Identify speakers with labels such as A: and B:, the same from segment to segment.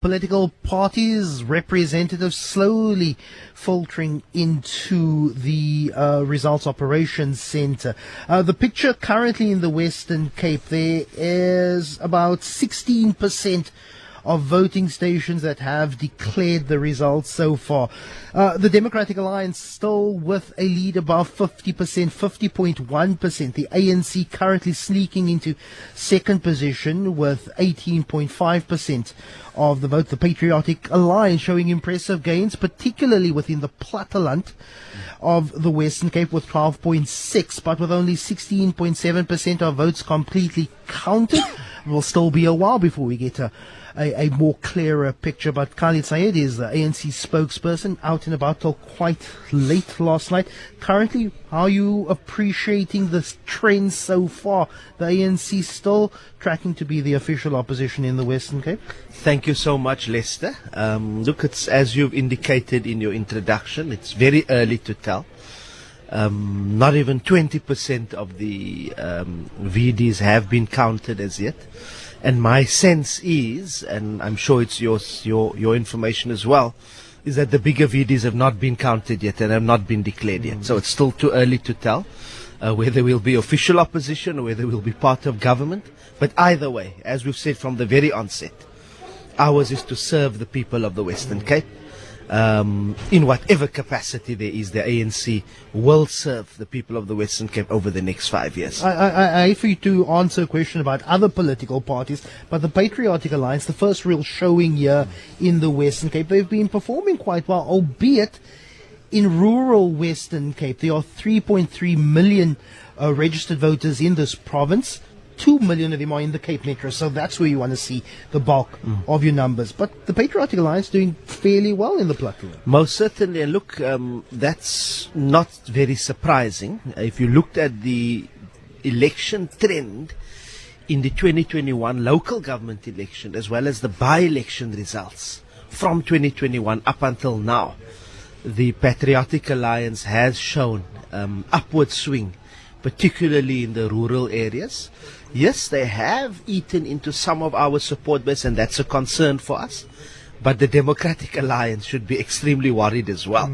A: Political parties, representatives slowly filtering into the Results Operations Centre. The picture currently in the Western Cape, there is about 16% of voting stations that have declared the results so far. The Democratic Alliance still with a lead above 50%, 50.1%. The ANC currently sneaking into second position with 18.5% of the vote. The Patriotic Alliance showing impressive gains, particularly within the platteland of the Western Cape with 12.6%, but with only 16.7% of votes completely counted. It will still be a while before we get a more clearer picture. But Khalid Sayed is the ANC spokesperson, out and about till quite late last night. Currently, how are you appreciating the trend so far? The ANC still tracking to be the official opposition in the Western Cape?
B: Thank you so much, Lester. Look, it's as you've indicated in your introduction, it's very early to tell. Not even 20% of the VDs have been counted as yet. And my sense is, and I'm sure it's your information as well, is that the bigger VDs have not been counted yet and have not been declared yet. So it's still too early to tell whether we'll be official opposition or whether we'll be part of government. But either way, as we've said from the very onset, ours is to serve the people of the Western Cape. In whatever capacity there is, the ANC will serve the people of the Western Cape over the next 5 years.
A: I hate for you to answer a question about other political parties, but the Patriotic Alliance, the first real showing here in the Western Cape, they've been performing quite well, albeit in rural Western Cape. There are 3.3 million registered voters in this province. 2 million of them are in the Cape Metro, so that's where you want to see the bulk of your numbers. But the Patriotic Alliance doing fairly well in the platform.
B: Most certainly, and look, that's not very surprising. If you looked at the election trend in the 2021 local government election, as well as the by-election results from 2021 up until now, the Patriotic Alliance has shown upward swing, particularly in the rural areas. Yes, they have eaten into some of our support base, and that's a concern for us. But the Democratic Alliance should be extremely worried as well.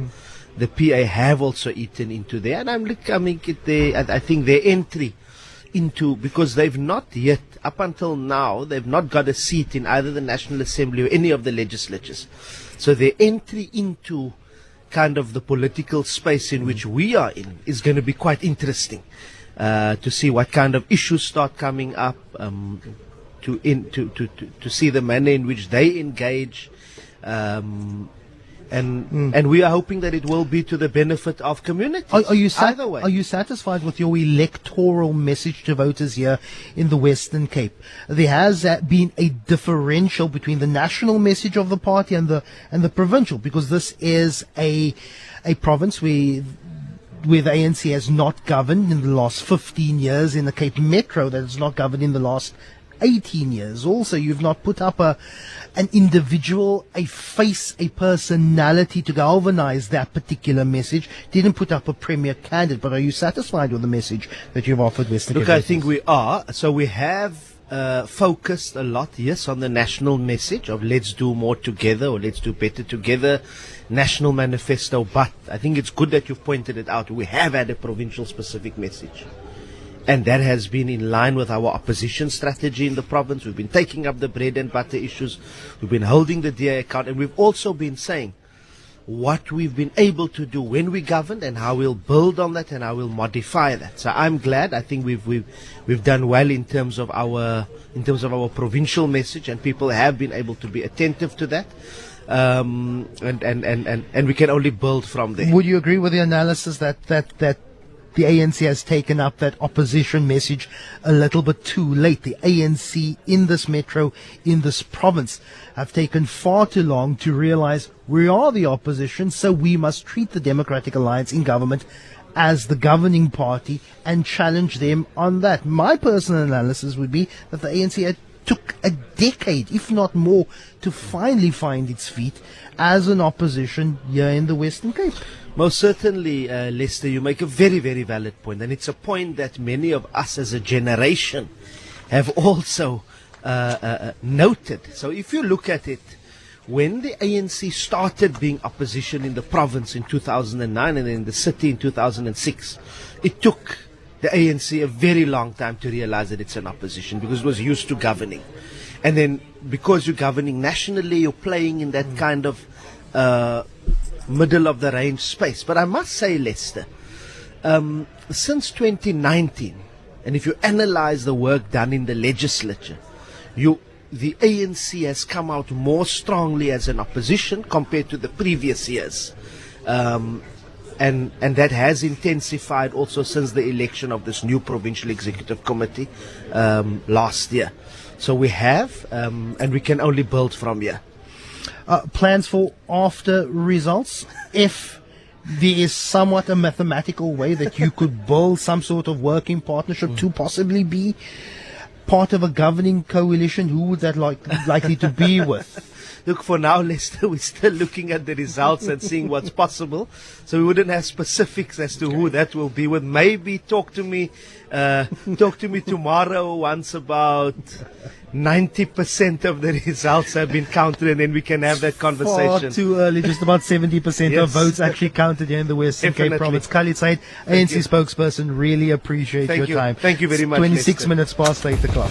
B: The PA have also eaten into there, and I think their entry into, because they've not yet, up until now, they've not got a seat in either the National Assembly or any of the legislatures. So their entry into kind of the political space in which we are in is going to be quite interesting. To see what kind of issues start coming up, to see the manner in which they engage, and we are hoping that it will be to the benefit of communities. Either way.
A: Are you satisfied with your electoral message to voters here in the Western Cape? There has been a differential between the national message of the party and the provincial, because this is a province where the ANC has not governed in the last 15 years, in the Cape Metro that has not governed in the last 18 years. Also, you've not put up an individual, a face, a personality to galvanize that particular message. Didn't put up a premier candidate, but are you satisfied with the message that you've offered Western Cape?
B: Look, I think we are. So we have focused a lot, yes, on the national message of let's do more together, or let's do better together, national manifesto. But I think it's good that you've pointed it out. We have had a provincial specific message, and that has been in line with our opposition strategy in the province. We've been taking up the bread and butter issues. We've been holding the DA account, and we've also been saying what we've been able to do when we governed and how we'll build on that and how we'll modify that. So I'm glad. I think we've done well in terms of our provincial message, and people have been able to be attentive to that. And we can only build from there.
A: Would you agree with the analysis that the ANC has taken up that opposition message a little bit too late? The ANC in this metro, in this province, have taken far too long to realize we are the opposition, so we must treat the Democratic Alliance in government as the governing party and challenge them on that. My personal analysis would be that the ANC took a decade, if not more, to finally find its feet as an opposition here in the Western Cape.
B: Most certainly, Lester, you make a very, very valid point, and it's a point that many of us as a generation have also noted. So if you look at it, when the ANC started being opposition in the province in 2009 and in the city in 2006, it took the ANC a very long time to realize that it's an opposition because it was used to governing. And then because you're governing nationally, you're playing in that kind of middle of the range space. But I must say, Lester, since 2019, and if you analyze the work done in the legislature, the ANC has come out more strongly as an opposition compared to the previous years. And that has intensified also since the election of this new Provincial Executive Committee last year. So we have, and we can only build from here.
A: Plans for after results, if there is somewhat a mathematical way that you could build some sort of working partnership to possibly be part of a governing coalition, who would that likely to be with?
B: Look, for now, Lester, we're still looking at the results and seeing what's possible. So we wouldn't have specifics as to who that will be with. Maybe talk to me tomorrow once about 90% of the results have been counted, and then we can have that conversation.
A: Far too early. Just about 70%
B: Yes.
A: of votes actually counted here in the Western Cape
B: Definitely.
A: Province. Khalid Sayed, ANC spokesperson, really appreciate your time.
B: Thank you very much,
A: 26
B: Lester.
A: minutes past 8 o'clock.